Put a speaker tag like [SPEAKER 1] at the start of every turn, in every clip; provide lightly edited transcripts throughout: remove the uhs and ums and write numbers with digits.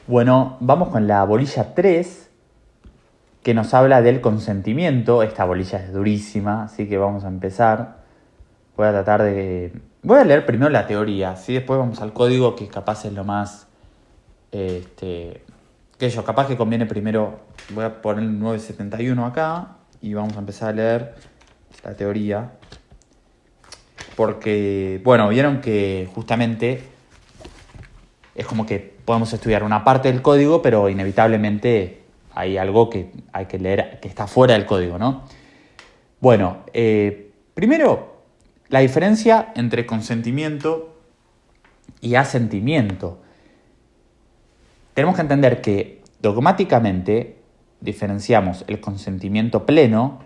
[SPEAKER 1] Bueno, vamos con la bolilla 3, que nos habla del consentimiento. Esta bolilla es durísima, así que vamos a empezar. Voy a leer primero la teoría, ¿sí? Después vamos al código, que capaz es lo más... capaz que conviene primero... Voy a poner el 971 acá y vamos a empezar a leer la teoría. Porque, bueno, vieron que justamente es como que podemos estudiar una parte del código, pero inevitablemente hay algo que hay que leer que está fuera del código, ¿no? Bueno, primero, la diferencia entre consentimiento y asentimiento. Tenemos que entender que dogmáticamente diferenciamos el consentimiento pleno,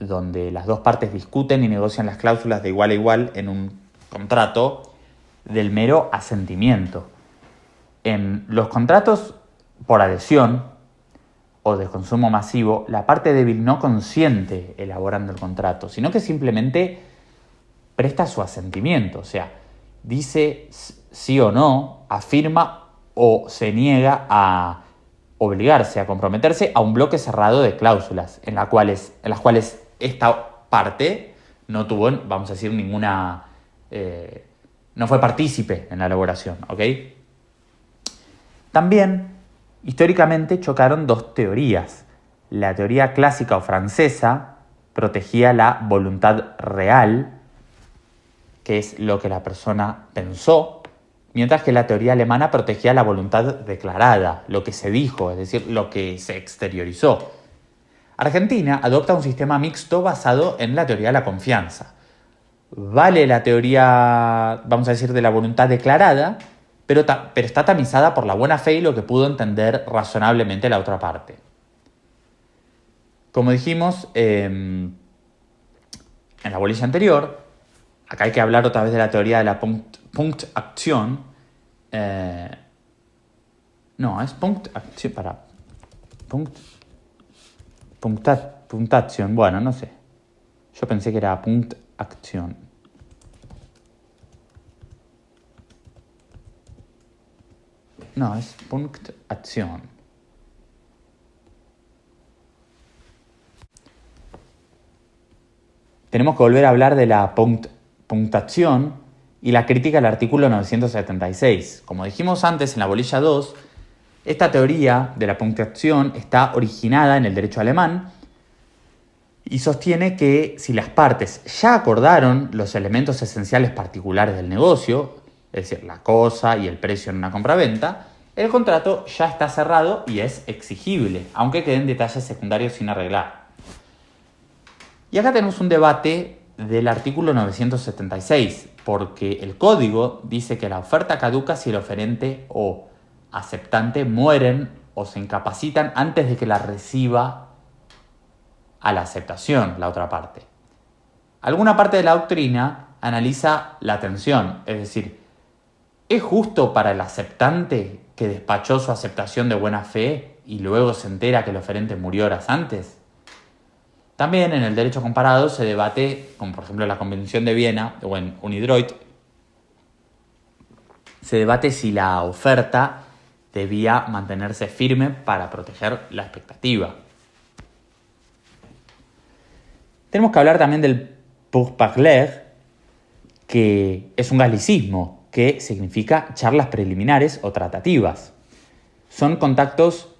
[SPEAKER 1] donde las dos partes discuten y negocian las cláusulas de igual a igual en un contrato, del mero asentimiento. En los contratos por adhesión o de consumo masivo, la parte débil no consiente elaborando el contrato, sino que simplemente presta su asentimiento, o sea, dice sí o no, afirma o se niega a obligarse, a comprometerse a un bloque cerrado de cláusulas, en las cuales esta parte no tuvo, vamos a decir, ninguna... no fue partícipe en la elaboración, ¿ok? También, históricamente, chocaron dos teorías. La teoría clásica o francesa protegía la voluntad real, que es lo que la persona pensó, mientras que la teoría alemana protegía la voluntad declarada, lo que se dijo, es decir, lo que se exteriorizó. Argentina adopta un sistema mixto basado en la teoría de la confianza. Vale la teoría, vamos a decir, de la voluntad declarada, pero está tamizada por la buena fe y lo que pudo entender razonablemente la otra parte. Como dijimos en la bolilla anterior, acá hay que hablar otra vez de la teoría de la Punktaktion. Es Punktaktion, Punktaktion, bueno, no sé. Yo pensé que era Punktaktion. No, es Punktaktion. Tenemos que volver a hablar de la Punktaktion y la crítica al artículo 976. Como dijimos antes en la bolilla 2, esta teoría de la Punktaktion está originada en el derecho alemán y sostiene que si las partes ya acordaron los elementos esenciales particulares del negocio, es decir, la cosa y el precio en una compraventa, el contrato ya está cerrado y es exigible, aunque queden detalles secundarios sin arreglar. Y acá tenemos un debate del artículo 976, porque el código dice que la oferta caduca si el oferente o aceptante mueren o se incapacitan antes de que la reciba a la aceptación la otra parte. Alguna parte de la doctrina analiza la tensión, es decir, ¿es justo para el aceptante que despachó su aceptación de buena fe y luego se entera que el oferente murió horas antes? También en el derecho comparado se debate, como por ejemplo en la Convención de Viena o en Unidroit, se debate si la oferta debía mantenerse firme para proteger la expectativa. Tenemos que hablar también del pourparlers, que es un anglicismo que significa charlas preliminares o tratativas. Son contactos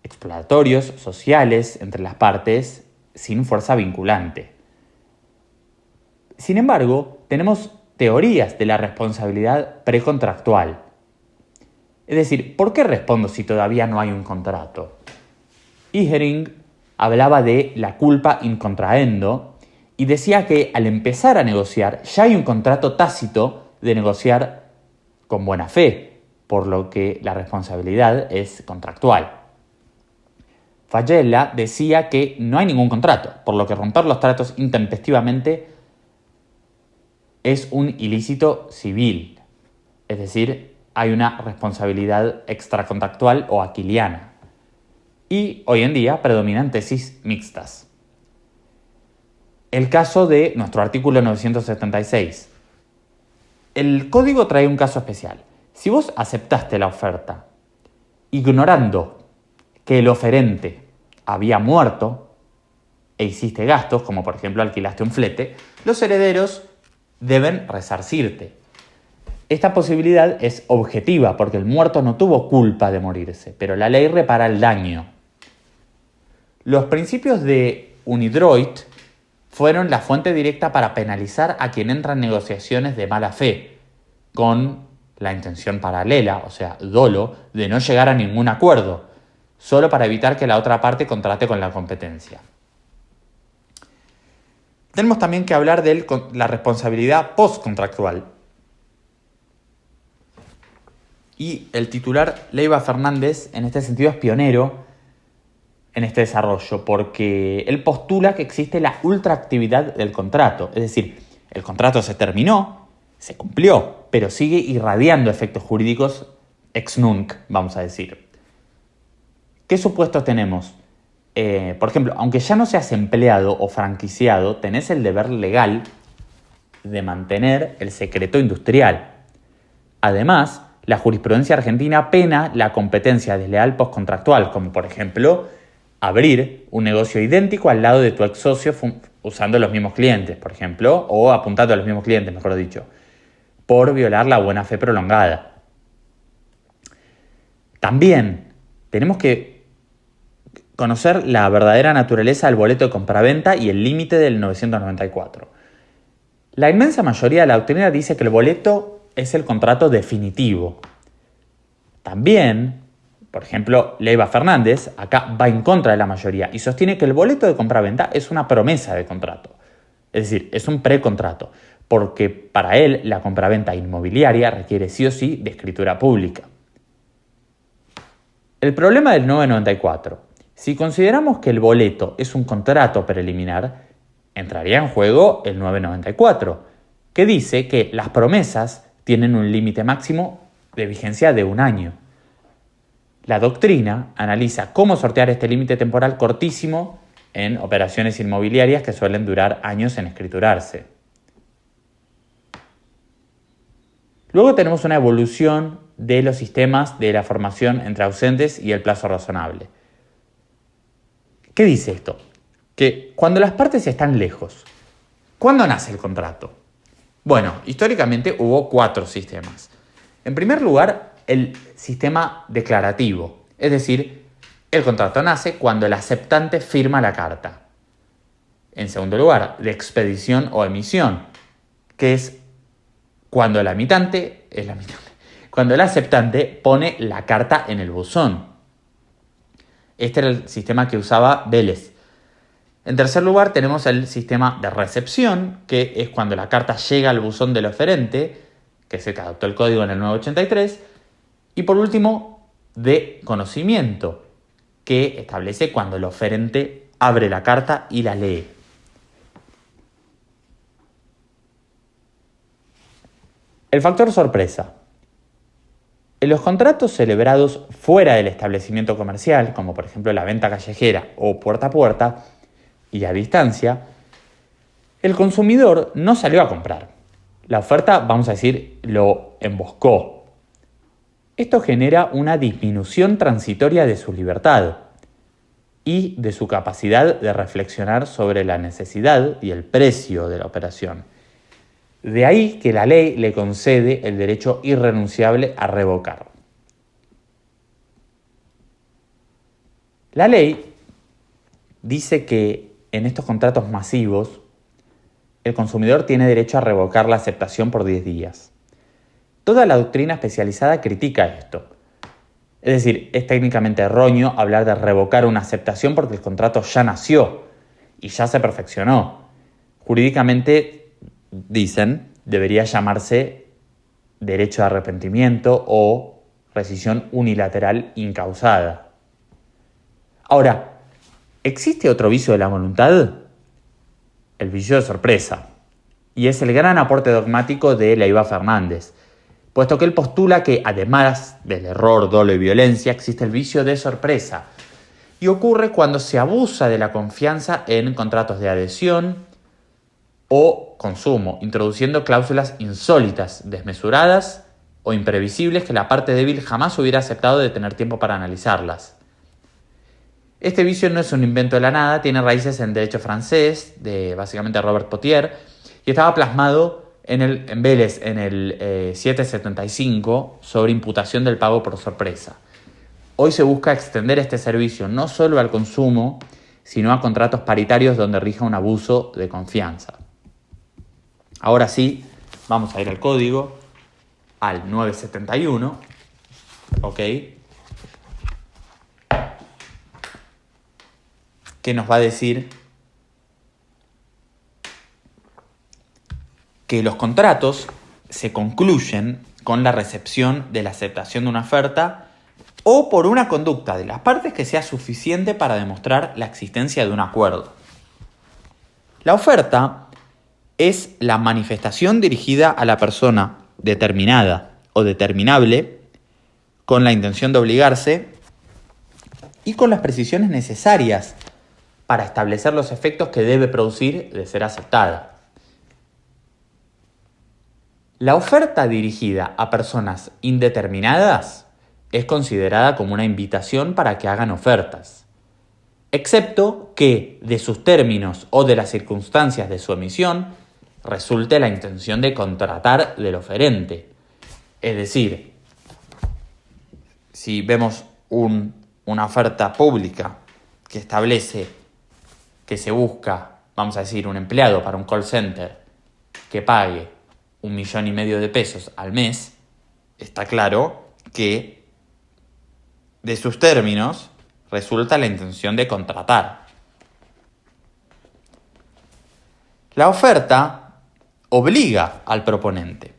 [SPEAKER 1] exploratorios, sociales, entre las partes, sin fuerza vinculante. Sin embargo, tenemos teorías de la responsabilidad precontractual. Es decir, ¿por qué respondo si todavía no hay un contrato? Ihering hablaba de la culpa in contraendo y decía que al empezar a negociar ya hay un contrato tácito de negociar con buena fe, por lo que la responsabilidad es contractual. Fagella decía que no hay ningún contrato, por lo que romper los tratos intempestivamente es un ilícito civil, es decir, hay una responsabilidad extracontractual o aquiliana. Y hoy en día predominan tesis mixtas. El caso de nuestro artículo 976. El código trae un caso especial. Si vos aceptaste la oferta ignorando que el oferente había muerto e hiciste gastos, como por ejemplo alquilaste un flete, los herederos deben resarcirte. Esta posibilidad es objetiva porque el muerto no tuvo culpa de morirse, pero la ley repara el daño. Los principios de Unidroit fueron la fuente directa para penalizar a quien entra en negociaciones de mala fe, con la intención paralela, o sea, dolo, de no llegar a ningún acuerdo, solo para evitar que la otra parte contrate con la competencia. Tenemos también que hablar de la responsabilidad postcontractual. Y el titular Leiva Fernández en este sentido es pionero en este desarrollo, porque él postula que existe la ultraactividad del contrato, es decir, el contrato se terminó, se cumplió, pero sigue irradiando efectos jurídicos ex nunc, vamos a decir. ¿Qué supuestos tenemos? Por ejemplo, aunque ya no seas empleado o franquiciado, tenés el deber legal de mantener el secreto industrial. Además, la jurisprudencia argentina pena la competencia desleal postcontractual, como por ejemplo abrir un negocio idéntico al lado de tu ex socio usando los mismos clientes, por ejemplo, o apuntando a los mismos clientes, mejor dicho, por violar la buena fe prolongada. También tenemos que conocer la verdadera naturaleza del boleto de compraventa y el límite del 994. La inmensa mayoría de la doctrina dice que el boleto es el contrato definitivo. También, por ejemplo, Leiva Fernández acá va en contra de la mayoría y sostiene que el boleto de compraventa es una promesa de contrato. Es decir, es un precontrato, porque para él la compraventa inmobiliaria requiere sí o sí de escritura pública. El problema del 994. Si consideramos que el boleto es un contrato preliminar, entraría en juego el 994, que dice que las promesas tienen un límite máximo de vigencia de 1 año. La doctrina analiza cómo sortear este límite temporal cortísimo en operaciones inmobiliarias que suelen durar años en escriturarse. Luego tenemos una evolución de los sistemas de la formación entre ausentes y el plazo razonable. ¿Qué dice esto? Que cuando las partes están lejos, ¿cuándo nace el contrato? Bueno, históricamente hubo 4 sistemas. En primer lugar, el sistema declarativo, es decir, el contrato nace cuando el aceptante firma la carta. En segundo lugar, de expedición o emisión, que es cuando el cuando el aceptante pone la carta en el buzón. Este era el sistema que usaba Vélez. En tercer lugar, tenemos el sistema de recepción, que es cuando la carta llega al buzón del oferente, que se adoptó el código en el 983. Y por último, de conocimiento, que establece cuando el oferente abre la carta y la lee. El factor sorpresa. En los contratos celebrados fuera del establecimiento comercial, como por ejemplo la venta callejera o puerta a puerta y a distancia, el consumidor no salió a comprar. La oferta, vamos a decir, lo emboscó. Esto genera una disminución transitoria de su libertad y de su capacidad de reflexionar sobre la necesidad y el precio de la operación. De ahí que la ley le concede el derecho irrenunciable a revocar. La ley dice que en estos contratos masivos el consumidor tiene derecho a revocar la aceptación por 10 días. Toda la doctrina especializada critica esto. Es decir, es técnicamente erróneo hablar de revocar una aceptación porque el contrato ya nació y ya se perfeccionó. Jurídicamente, dicen, debería llamarse derecho de arrepentimiento o rescisión unilateral incausada. Ahora, ¿existe otro vicio de la voluntad? El vicio de sorpresa. Y es el gran aporte dogmático de Leiva Fernández, puesto que él postula que, además del error, dolo y violencia, existe el vicio de sorpresa. Y ocurre cuando se abusa de la confianza en contratos de adhesión o consumo, introduciendo cláusulas insólitas, desmesuradas o imprevisibles que la parte débil jamás hubiera aceptado de tener tiempo para analizarlas. Este vicio no es un invento de la nada, tiene raíces en derecho francés, de básicamente Robert Potier, y estaba plasmado en Vélez en el 775 sobre imputación del pago por sorpresa. Hoy se busca extender este servicio no solo al consumo, sino a contratos paritarios donde rija un abuso de confianza. Ahora sí, vamos a ir al código, al 971, ¿ok? Que nos va a decir que los contratos se concluyen con la recepción de la aceptación de una oferta o por una conducta de las partes que sea suficiente para demostrar la existencia de un acuerdo. La oferta es la manifestación dirigida a la persona determinada o determinable con la intención de obligarse y con las precisiones necesarias para establecer los efectos que debe producir de ser aceptada. La oferta dirigida a personas indeterminadas es considerada como una invitación para que hagan ofertas, excepto que de sus términos o de las circunstancias de su emisión resulte la intención de contratar del oferente. Es decir, si vemos una oferta pública que establece que se busca, vamos a decir, un empleado para un call center que pague 1,5 millones de pesos al mes, está claro que de sus términos resulta la intención de contratar. La oferta obliga al proponente,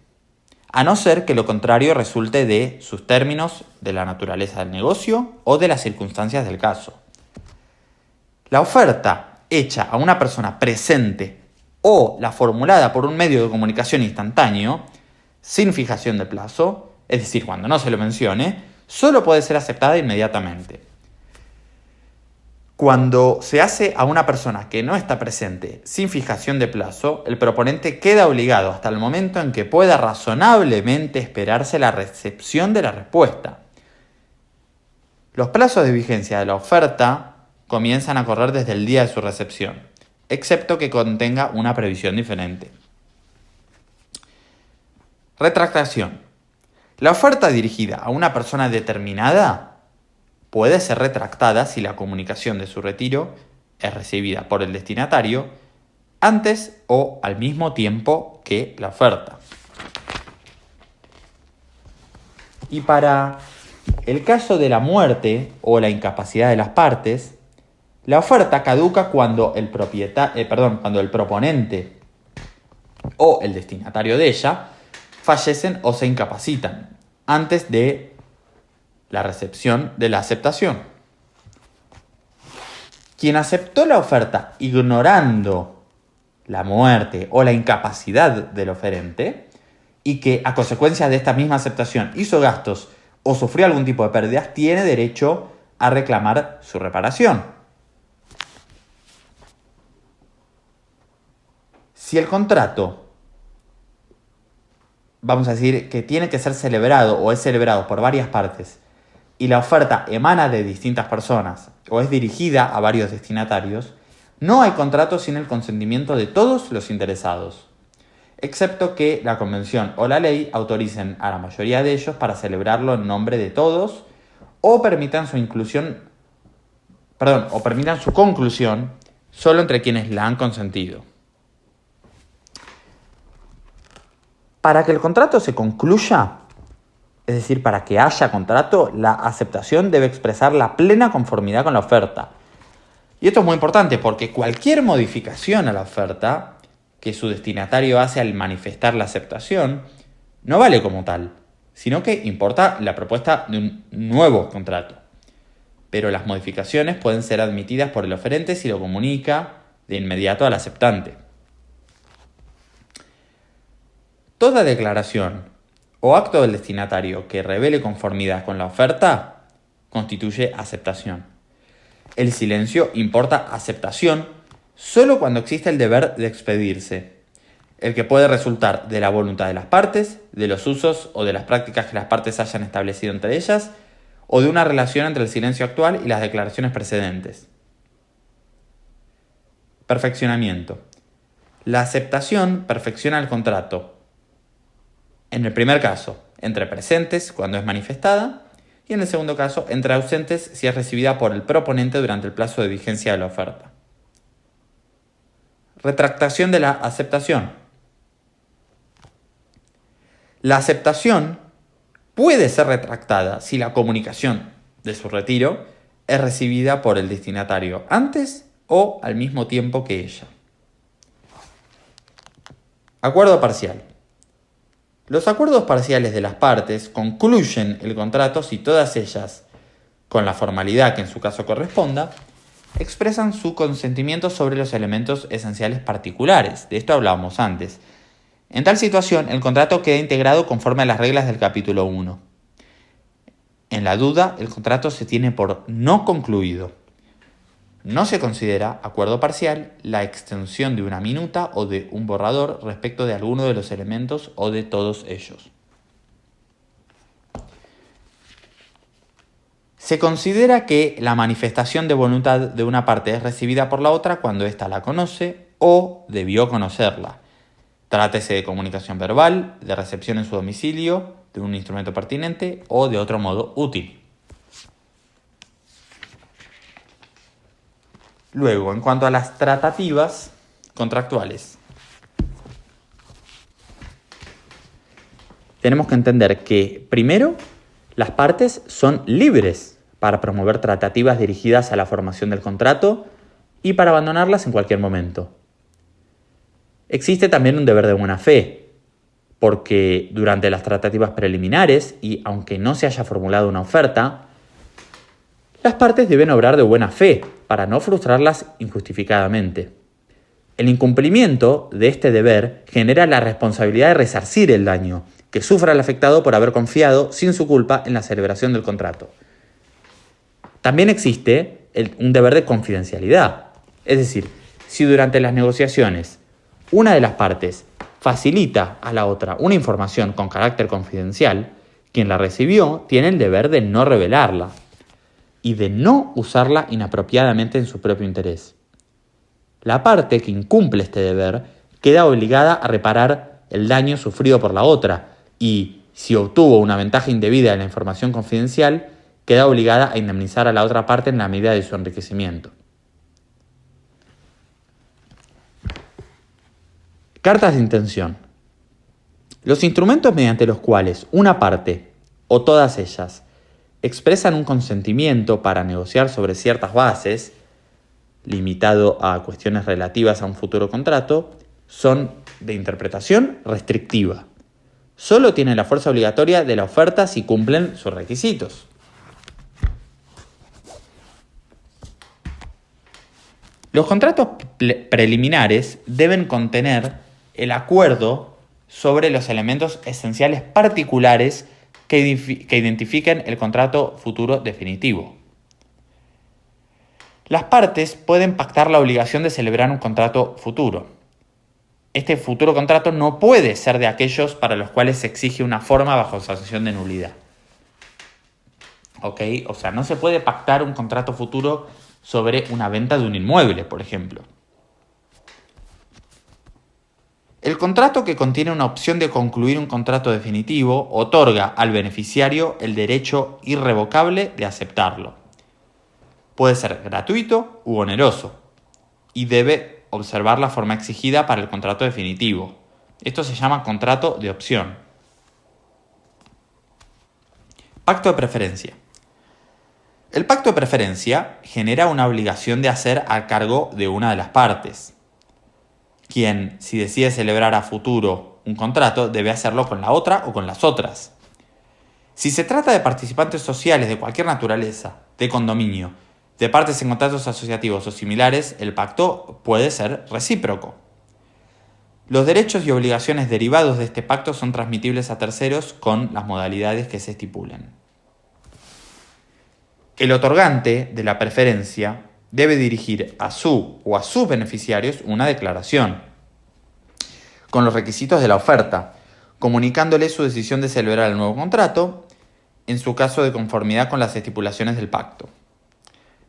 [SPEAKER 1] a no ser que lo contrario resulte de sus términos, de la naturaleza del negocio o de las circunstancias del caso. La oferta hecha a una persona presente o la formulada por un medio de comunicación instantáneo, sin fijación de plazo, es decir, cuando no se lo mencione, solo puede ser aceptada inmediatamente. Cuando se hace a una persona que no está presente sin fijación de plazo, el proponente queda obligado hasta el momento en que pueda razonablemente esperarse la recepción de la respuesta. Los plazos de vigencia de la oferta comienzan a correr desde el día de su recepción, excepto que contenga una previsión diferente. Retractación. La oferta dirigida a una persona determinada puede ser retractada si la comunicación de su retiro es recibida por el destinatario antes o al mismo tiempo que la oferta. Y para el caso de la muerte o la incapacidad de las partes, la oferta caduca cuando el proponente o el destinatario de ella fallecen o se incapacitan antes de la recepción de la aceptación. Quien aceptó la oferta ignorando la muerte o la incapacidad del oferente y que a consecuencia de esta misma aceptación hizo gastos o sufrió algún tipo de pérdidas, tiene derecho a reclamar su reparación. Si el contrato, vamos a decir que tiene que ser celebrado o es celebrado por varias partes y la oferta emana de distintas personas o es dirigida a varios destinatarios, no hay contrato sin el consentimiento de todos los interesados, excepto que la convención o la ley autoricen a la mayoría de ellos para celebrarlo en nombre de todos o permitan su conclusión solo entre quienes la han consentido. Para que el contrato se concluya, es decir, para que haya contrato, la aceptación debe expresar la plena conformidad con la oferta. Y esto es muy importante porque cualquier modificación a la oferta que su destinatario hace al manifestar la aceptación no vale como tal, sino que importa la propuesta de un nuevo contrato. Pero las modificaciones pueden ser admitidas por el oferente si lo comunica de inmediato al aceptante. Toda declaración o acto del destinatario que revele conformidad con la oferta constituye aceptación. El silencio importa aceptación solo cuando existe el deber de expedirse. el que puede resultar de la voluntad de las partes, de los usos o de las prácticas que las partes hayan establecido entre ellas, o de una relación entre el silencio actual y las declaraciones precedentes. Perfeccionamiento. La aceptación perfecciona el contrato. En el primer caso, entre presentes, cuando es manifestada, y en el segundo caso, entre ausentes, si es recibida por el proponente durante el plazo de vigencia de la oferta. Retractación de la aceptación. La aceptación puede ser retractada si la comunicación de su retiro es recibida por el destinatario antes o al mismo tiempo que ella. Acuerdo parcial. Los acuerdos parciales de las partes concluyen el contrato si todas ellas, con la formalidad que en su caso corresponda, expresan su consentimiento sobre los elementos esenciales particulares. De esto hablábamos antes. En tal situación, el contrato queda integrado conforme a las reglas del capítulo 1. En la duda, el contrato se tiene por no concluido. No se considera acuerdo parcial la extensión de una minuta o de un borrador respecto de alguno de los elementos o de todos ellos. Se considera que la manifestación de voluntad de una parte es recibida por la otra cuando ésta la conoce o debió conocerla. Trátese de comunicación verbal, de recepción en su domicilio, de un instrumento pertinente o de otro modo útil. Luego, en cuanto a las tratativas contractuales, tenemos que entender que, primero, las partes son libres para promover tratativas dirigidas a la formación del contrato y para abandonarlas en cualquier momento. Existe también un deber de buena fe, porque durante las tratativas preliminares, y aunque no se haya formulado una oferta, las partes deben obrar de buena fe para no frustrarlas injustificadamente. El incumplimiento de este deber genera la responsabilidad de resarcir el daño que sufra el afectado por haber confiado sin su culpa en la celebración del contrato. También existe un deber de confidencialidad, es decir, si durante las negociaciones una de las partes facilita a la otra una información con carácter confidencial, quien la recibió tiene el deber de no revelarla y de no usarla inapropiadamente en su propio interés. La parte que incumple este deber queda obligada a reparar el daño sufrido por la otra y, si obtuvo una ventaja indebida de la información confidencial, queda obligada a indemnizar a la otra parte en la medida de su enriquecimiento. Cartas de intención. Los instrumentos mediante los cuales una parte, o todas ellas, expresan un consentimiento para negociar sobre ciertas bases, limitado a cuestiones relativas a un futuro contrato, son de interpretación restrictiva. Solo tienen la fuerza obligatoria de la oferta si cumplen sus requisitos. Los contratos preliminares deben contener el acuerdo sobre los elementos esenciales particulares que identifiquen el contrato futuro definitivo. Las partes pueden pactar la obligación de celebrar un contrato futuro. Este futuro contrato no puede ser de aquellos para los cuales se exige una forma bajo sanción de nulidad. ¿Ok? O sea, no se puede pactar un contrato futuro sobre una venta de un inmueble, por ejemplo. El contrato que contiene una opción de concluir un contrato definitivo otorga al beneficiario el derecho irrevocable de aceptarlo. Puede ser gratuito u oneroso y debe observar la forma exigida para el contrato definitivo. Esto se llama contrato de opción. Pacto de preferencia. El pacto de preferencia genera una obligación de hacer a cargo de una de las partes. Quien, si decide celebrar a futuro un contrato, debe hacerlo con la otra o con las otras. Si se trata de participantes sociales de cualquier naturaleza, de condominio, de partes en contratos asociativos o similares, el pacto puede ser recíproco. Los derechos y obligaciones derivados de este pacto son transmitibles a terceros con las modalidades que se estipulen. El otorgante de la preferencia debe dirigir a su o a sus beneficiarios una declaración. con los requisitos de la oferta, comunicándole su decisión de celebrar el nuevo contrato, en su caso de conformidad con las estipulaciones del pacto.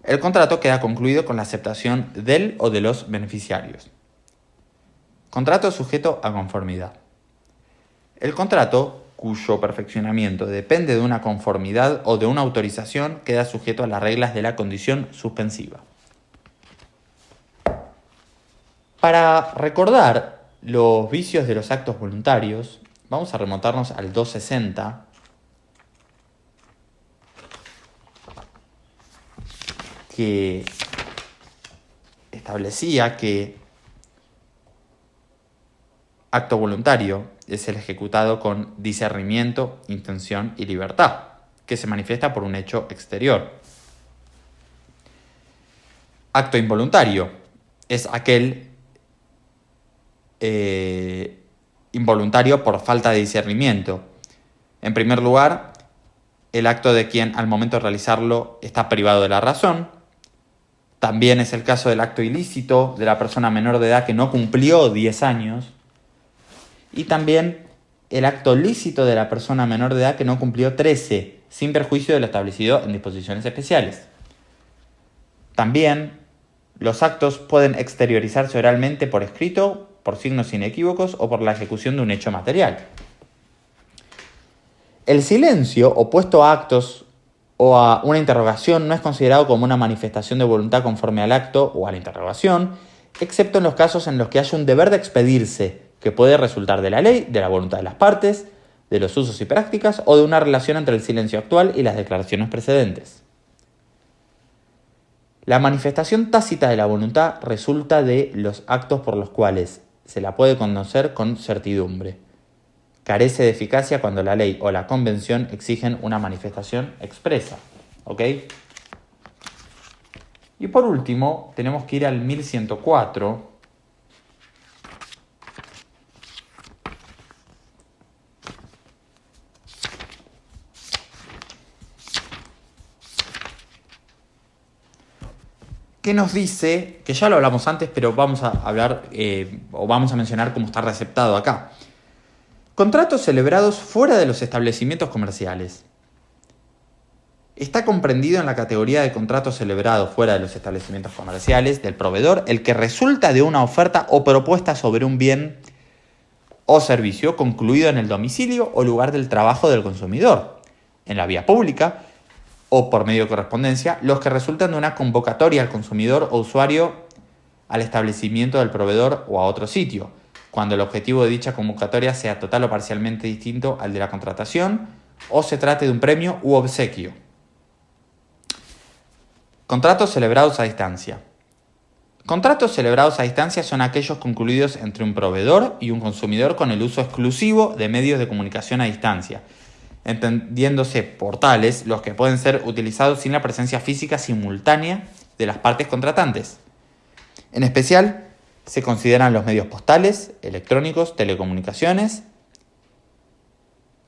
[SPEAKER 1] El contrato queda concluido con la aceptación del o de los beneficiarios. Contrato sujeto a conformidad. El contrato, cuyo perfeccionamiento depende de una conformidad o de una autorización, queda sujeto a las reglas de la condición suspensiva. Para recordar los vicios de los actos voluntarios, vamos a remontarnos al 260, que establecía que acto voluntario es el ejecutado con discernimiento, intención y libertad, que se manifiesta por un hecho exterior. Acto involuntario es aquel involuntario por falta de discernimiento. En primer lugar, el acto de quien al momento de realizarlo está privado de la razón. También es el caso del acto ilícito de la persona menor de edad que no cumplió 10 años. Y también el acto lícito de la persona menor de edad que no cumplió 13, sin perjuicio de lo establecido en disposiciones especiales. También los actos pueden exteriorizarse oralmente por escrito, por signos inequívocos o por la ejecución de un hecho material. El silencio opuesto a actos o a una interrogación no es considerado como una manifestación de voluntad conforme al acto o a la interrogación, excepto en los casos en los que haya un deber de expedirse, que puede resultar de la ley, de la voluntad de las partes, de los usos y prácticas o de una relación entre el silencio actual y las declaraciones precedentes. La manifestación tácita de la voluntad resulta de los actos por los cuales se la puede conocer con certidumbre. Carece de eficacia cuando la ley o la convención exigen una manifestación expresa. ¿Ok? Y por último, tenemos que ir al 1104. Que nos dice, que ya lo hablamos antes, pero vamos a hablar o vamos a mencionar cómo está receptado acá. Contratos celebrados fuera de los establecimientos comerciales. Está comprendido en la categoría de contratos celebrados fuera de los establecimientos comerciales del proveedor el que resulta de una oferta o propuesta sobre un bien o servicio concluido en el domicilio o lugar del trabajo del consumidor, en la vía pública o por medio de correspondencia, los que resultan de una convocatoria al consumidor o usuario al establecimiento del proveedor o a otro sitio, cuando el objetivo de dicha convocatoria sea total o parcialmente distinto al de la contratación o se trate de un premio u obsequio. Contratos celebrados a distancia. Contratos celebrados a distancia son aquellos concluidos entre un proveedor y un consumidor con el uso exclusivo de medios de comunicación a distancia, entendiéndose por tales los que pueden ser utilizados sin la presencia física simultánea de las partes contratantes. En especial, se consideran los medios postales, electrónicos, telecomunicaciones,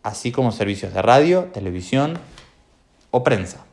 [SPEAKER 1] así como servicios de radio, televisión o prensa.